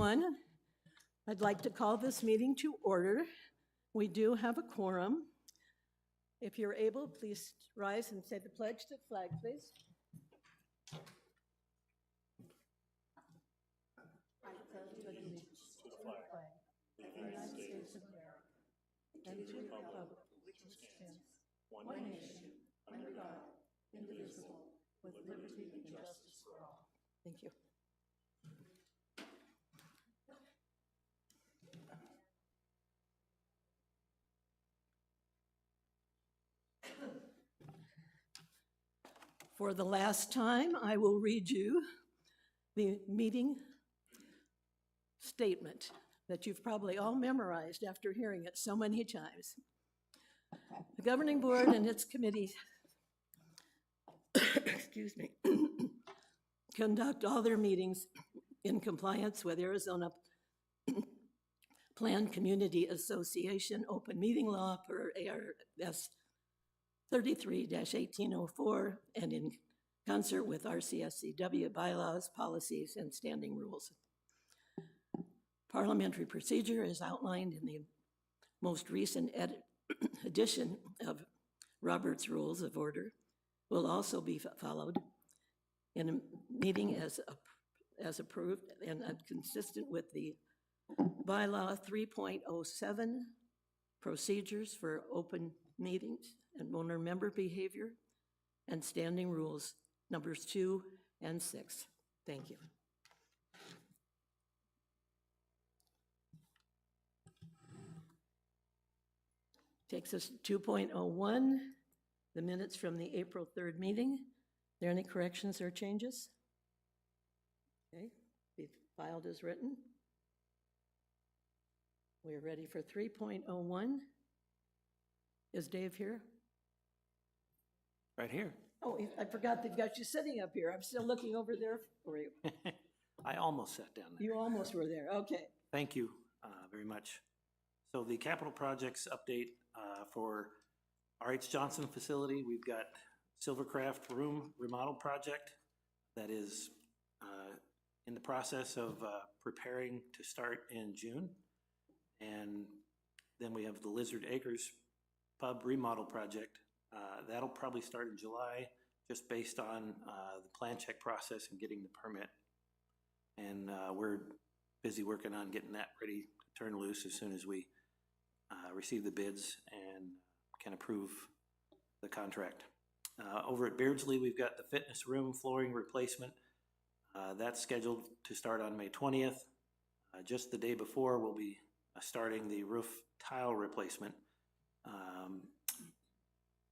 everyone. I'd like to call this meeting to order. We do have a quorum. If you're able, please rise and say the pledge to the flag, please. I pledge allegiance to the flag of the United States of America and to the republic which stands one nation under God, indivisible, with liberty and justice for all. Thank you. For the last time, I will read you the meeting statement that you've probably all memorized after hearing it so many times. The governing board and its committees excuse me, conduct all their meetings in compliance with Arizona Planned Community Association Open Meeting Law per ARS 33-1804 and in concert with RCSCW bylaws, policies, and standing rules. Parliamentary procedure is outlined in the most recent edition of Robert's Rules of Order will also be followed in a meeting as approved and consistent with the bylaw 3.07 procedures for open meetings and owner member behavior and standing rules numbers 2 and 6. Thank you. Takes us to 2.01, the minutes from the April 3rd meeting. Are there any corrections or changes? Okay, be filed as written. We're ready for 3.01. Is Dave here? Right here. Oh, I forgot they've got you sitting up here. I'm still looking over there for you. I almost sat down there. You almost were there, okay. Thank you very much. So the capital projects update for RH Johnson facility, we've got Silvercraft room remodel project that is in the process of preparing to start in June. And then we have the Lizard Acres pub remodel project. That'll probably start in July, just based on the plan check process and getting the permit. And we're busy working on getting that ready to turn loose as soon as we receive the bids and can approve the contract. Over at Beardsley, we've got the fitness room flooring replacement. That's scheduled to start on May 20th. Just the day before, we'll be starting the roof tile replacement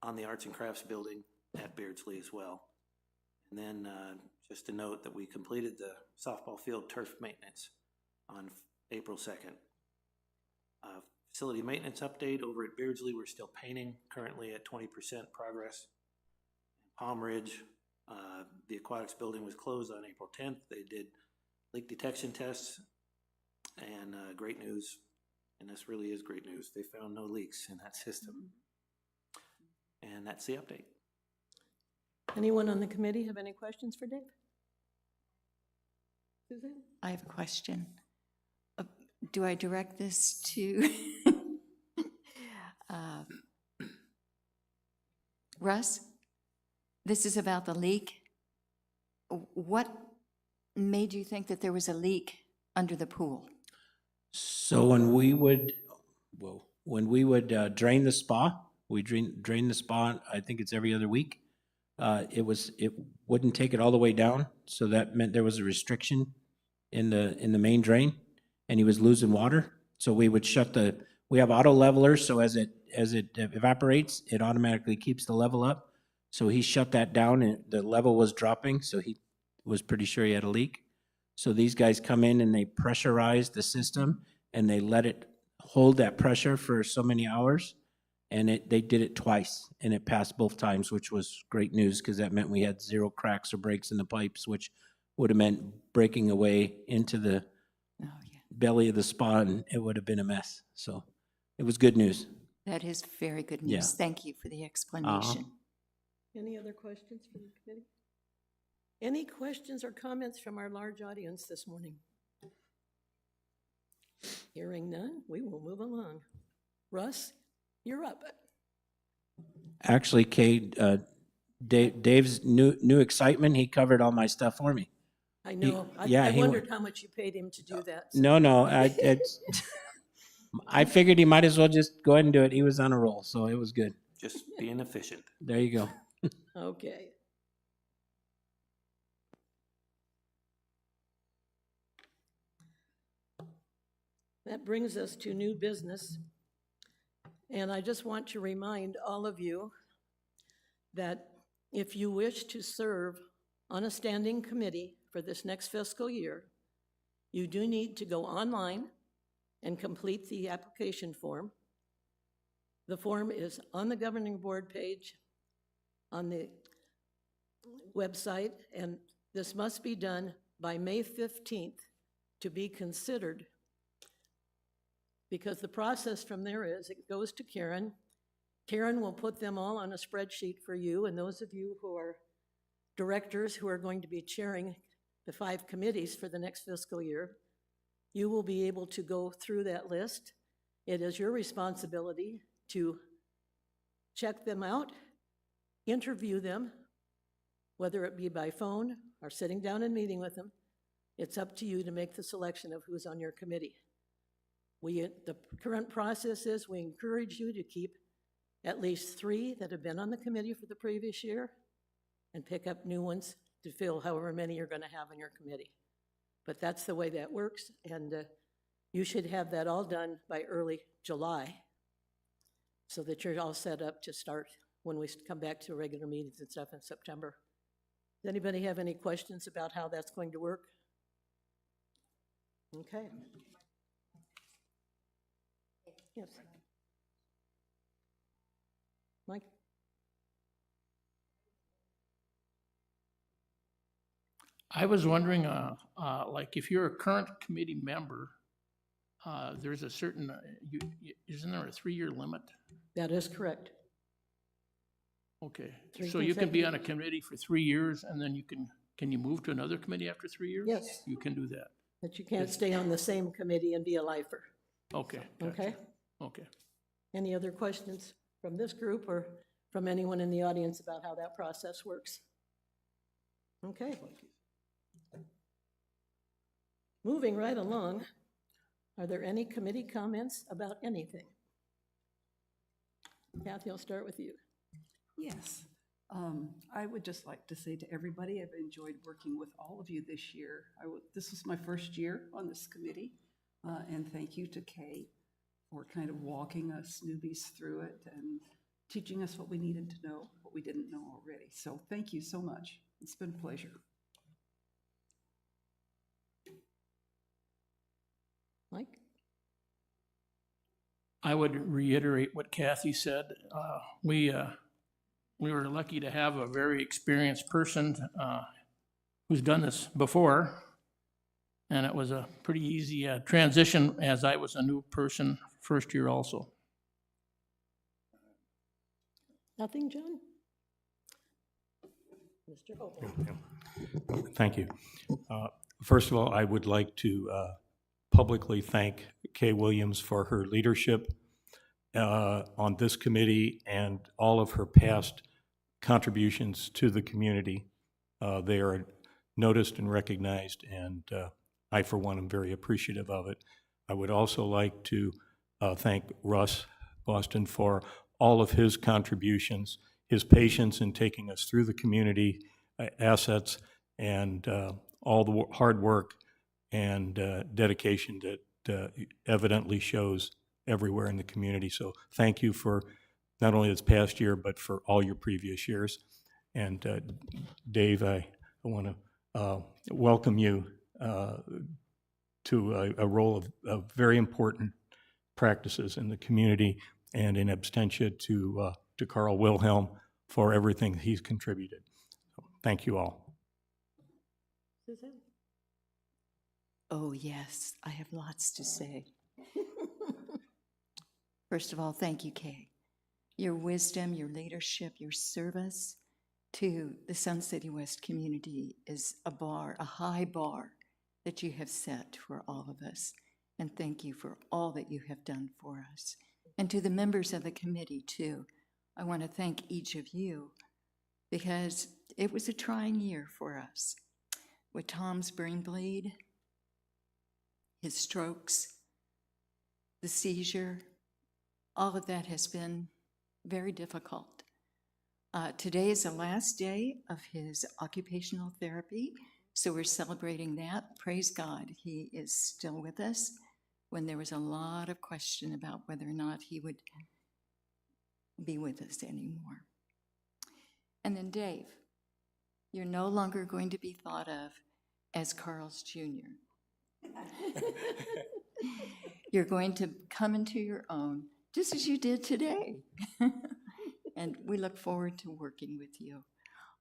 on the Arts and Crafts building at Beardsley as well. And then just to note that we completed the softball field turf maintenance on April 2nd. Facility maintenance update over at Beardsley, we're still painting, currently at 20% progress. Palm Ridge, the aquatics building was closed on April 10th. They did leak detection tests, and great news, and this really is great news, they found no leaks in that system. And that's the update. Anyone on the committee have any questions for Dave? Susan? I have a question. Do I direct this to Russ? This is about the leak. What made you think that there was a leak under the pool? So when we would drain the spa, we drain the spa, I think it's every other week. It wouldn't take it all the way down, so that meant there was a restriction in the main drain, and he was losing water. So we would we have auto levelers, so as it evaporates, it automatically keeps the level up. So he shut that down, and the level was dropping, so he was pretty sure he had a leak. So these guys come in and they pressurize the system, and they let it hold that pressure for so many hours. And they did it twice, and it passed both times, which was great news because that meant we had 0 cracks or breaks in the pipes, which would have meant breaking away into the belly of the spa, and it would have been a mess. So it was good news. That is very good news. Yeah. Thank you for the explanation. Any other questions from the committee? Any questions or comments from our large audience this morning? Hearing none, we will move along. Russ, you're up. Actually, Kay, Dave's new excitement, he covered all my stuff for me. I know, yeah, I he wondered how much you paid him to do that. so- No, I figured he might as well just go ahead and do it. He was on a roll, so it was good. Just being efficient. There you go. Okay. That brings us to new business. And I just want to remind all of you that if you wish to serve on a standing committee for this next fiscal year, you do need to go online and complete the application form. The form is on the governing board page on the website, and this must be done by May 15th to be considered, because the process from there is it goes to Karen. Karen will put them all on a spreadsheet for you, and those of you who are directors who are going to be chairing the 5 committees for the next fiscal year, you will be able to go through that list. It is your responsibility to check them out, interview them, whether it be by phone or sitting down and meeting with them. It's up to you to make the selection of who's on your committee. The current process is we encourage you to keep at least 3 that have been on the committee for the previous year and pick up new ones to fill however many you're going to have on your committee. But that's the way that works, and you should have that all done by early July so that you're all set up to start when we come back to regular meetings and stuff in September. Does anybody have any questions about how that's going to work? Okay. Yes. Mike? I was wondering, like, if you're a current committee member, there's a certain, isn't there a 3-year limit? That is correct. Okay, 3 so you can be on a consecutive committee for 3 years, and then can you move to another committee after 3 years? Yes. You can do that. But you can't stay on the same committee and be a lifer, Okay. Gotcha. okay? Okay. Any other questions from this group or from anyone in the audience about how that process works? Okay. Moving right along, are there any committee comments about anything? Kathy, I'll start with you. Yes. I would just like to say to everybody, I've enjoyed working with all of you this year. This was my first year on this committee, and thank you to Kay for kind of walking us newbies through it and teaching us what we needed to know, what we didn't know already. So thank you so much. It's been a pleasure. Mike? I would reiterate what Kathy said. We were lucky to have a very experienced person who's done this before, and it was a pretty easy transition as I was a new person first year also. Nothing, John? Mr. Hopel? Thank you. First of all, I would like to publicly thank Kay Williams for her leadership on this committee and all of her past contributions to the community. They are noticed and recognized, and I, for one, am very appreciative of it. I would also like to thank Russ Boston for all of his contributions, his patience in taking us through the community assets, and all the hard work and dedication that evidently shows everywhere in the community. So thank you for not only this past year, but for all your previous years. And Dave, I want to welcome you to a role of very important practices in the community, and in absentia to Carl Wilhelm for everything he's contributed. So, thank you all. Suzanne? Oh, yes, I have lots to say. First of all, thank you, Kay. Your wisdom, your leadership, your service to the Sun City West community is a high bar that you have set for all of us. and thank you for all that you have done for us. And to the members of the committee, too, I want to thank each of you because it was a trying year for us. With Tom's brain bleed, his strokes, the seizure, all of that has been very difficult. Today is the last day of his occupational therapy, so we're celebrating that. Praise God, he is still with us when there was a lot of question about whether or not he would be with us anymore. And then Dave, you're no longer going to be thought of as Carl's Jr. You're going to come into your own, just as you did today. And we look forward to working with you.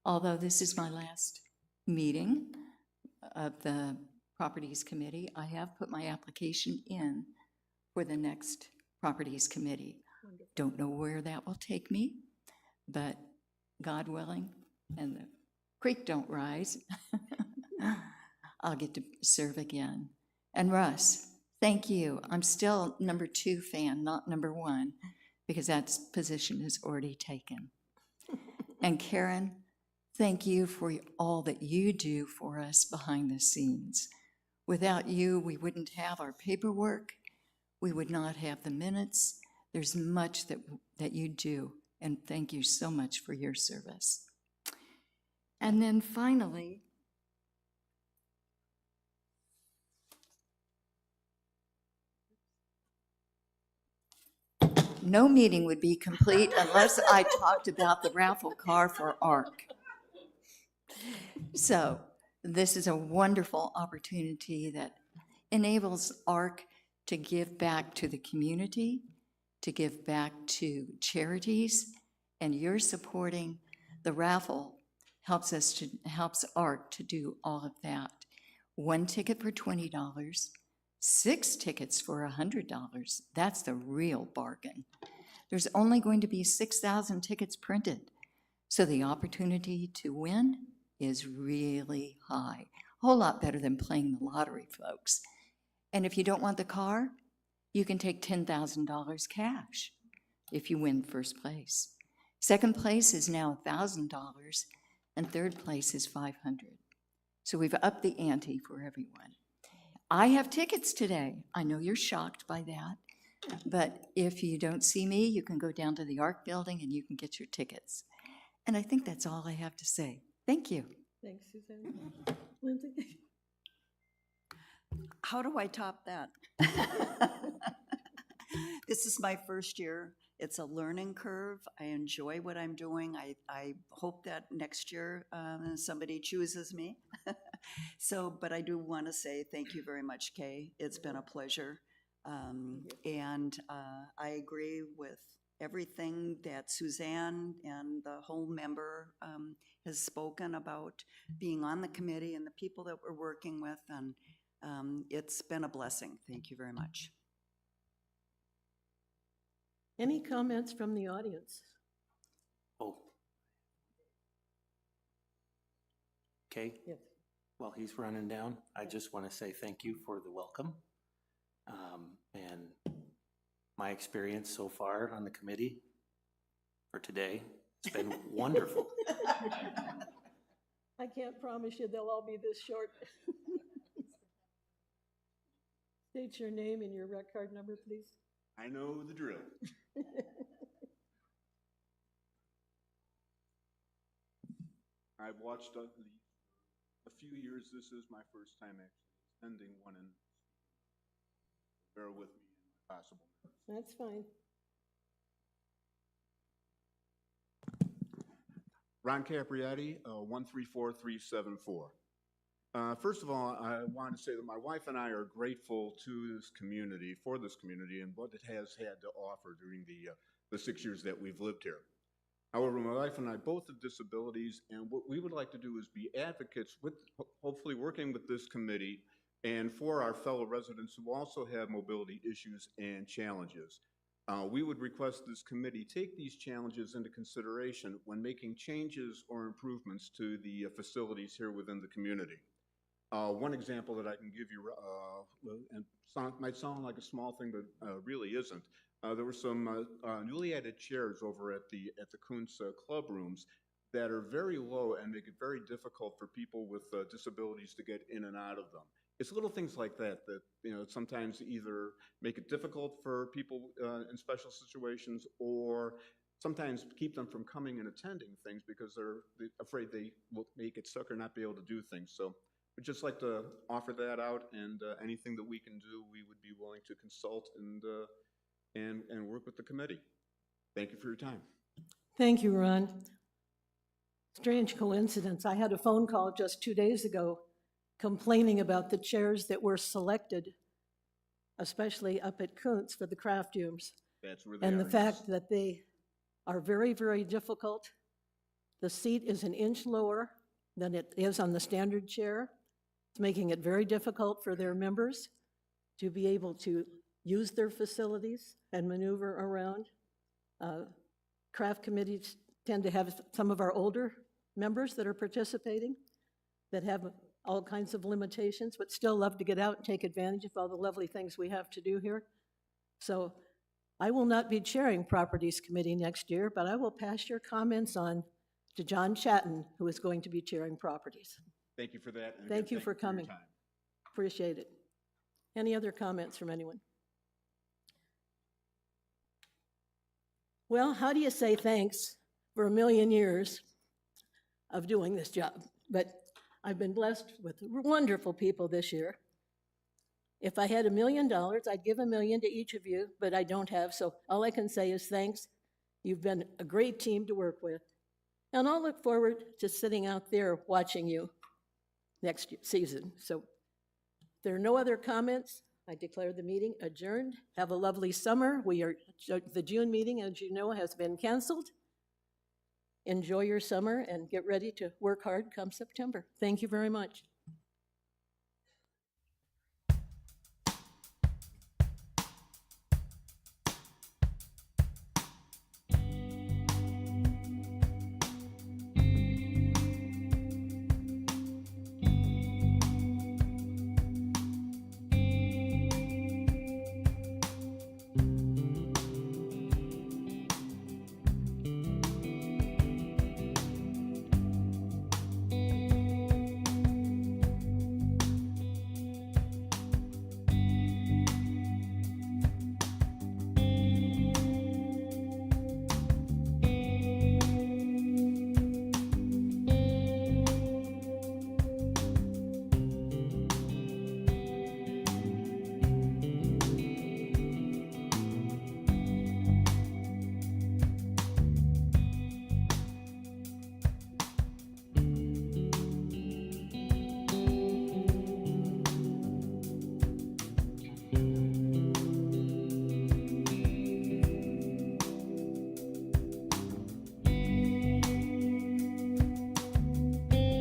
Although this is my last meeting of the Properties Committee, I have put my application in for the next Properties Committee. Don't know where that will take me, but God willing, and the creek don't rise, I'll get to serve again. And Russ, thank you. I'm still number 2 fan, not number 1, because that position is already taken. And Karen, thank you for all that you do for us behind the scenes. Without you, we wouldn't have our paperwork. We would not have the minutes. There's much that you do, and thank you so much for your service. And then finally, no meeting would be complete unless I talked about the raffle car for ARC. So this is a wonderful opportunity that enables ARC to give back to the community, to give back to charities, and you're supporting the raffle helps ARC to do all of that. 1 ticket for $20, 6 tickets for $100. That's the real bargain. There's only going to be 6,000 tickets printed, so the opportunity to win is really high. A whole lot better than playing the lottery, folks. And if you don't want the car, you can take $10,000 cash if you win first place. Second place is now $1,000, and third place is $500. So we've upped the ante for everyone. I have tickets today. I know you're shocked by that, but if you don't see me, you can go down to the ARC building and you can get your tickets. And I think that's all I have to say. Thank you. Thanks, Suzanne. Lindsay? How do I top that? This is my first year. It's a learning curve. I enjoy what I'm doing. I hope that next year somebody chooses me. But I do want to say thank you very much, Kay. It's been a pleasure. And I agree with everything that Suzanne and the whole member has spoken about being on the committee and the people that we're working with. And it's been a blessing. Thank you very much. Any comments from the audience? Oh. Okay. Yes. While he's running down, I just want to say thank you for the welcome. And my experience so far on the committee for today, it's been wonderful. I can't promise you they'll all be this short. State your name and your rec card number, please. I know the drill. I've watched a few years. This is my first time actually attending one, and bear with me if possible. That's fine. Ron Capriotti, 134374. First of all, I want to say that my wife and I are grateful to this community, for this community, and what it has had to offer during the 6 years that we've lived here. However, my wife and I both have disabilities, and what we would like to do is be advocates with, hopefully working with this committee and for our fellow residents who also have mobility issues and challenges. We would request this committee take these challenges into consideration when making changes or improvements to the facilities here within the community. One example that I can give you, and might sound like a small thing, but really isn't. There were some newly added chairs over at the Kuntz club rooms that are very low and make it very difficult for people with disabilities to get in and out of them. It's little things like that sometimes either make it difficult for people in special situations, or sometimes keep them from coming and attending things because they're afraid they will make it stuck or not be able to do things. So we'd just like to offer that out, and anything that we can do, we would be willing to consult and work with the committee. Thank you for your time. Thank you, Ron. Strange coincidence. I had a phone call just 2 days ago complaining about the chairs that were selected, especially up at Kuntz for the craft rooms. That's where they And are. the fact that they are very, very difficult. The seat is an inch lower than it is on the standard chair. It's making it very difficult for their members to be able to use their facilities and maneuver around. Craft committees tend to have some of our older members that are participating that have all kinds of limitations, but still love to get out and take advantage of all the lovely things we have to do here. So I will not be chairing Properties Committee next year, but I will pass your comments on to John Chatton, who is going to be chairing Properties. Thank you for that. And Thank again, you for your coming. time. Appreciate it. Any other comments from anyone? Well, how do you say thanks for 1,000,000 years of doing this job? But I've been blessed with wonderful people this year. If I had $1 million, I'd give $1 million to each of you, but I don't have, so all I can say is thanks. You've been a great team to work with. And I'll look forward to sitting out there watching you next season. So if there are no other comments, I declare the meeting adjourned. Have a lovely summer. The June meeting, as you know, has been canceled. Enjoy your summer and get ready to work hard come September. Thank you very much.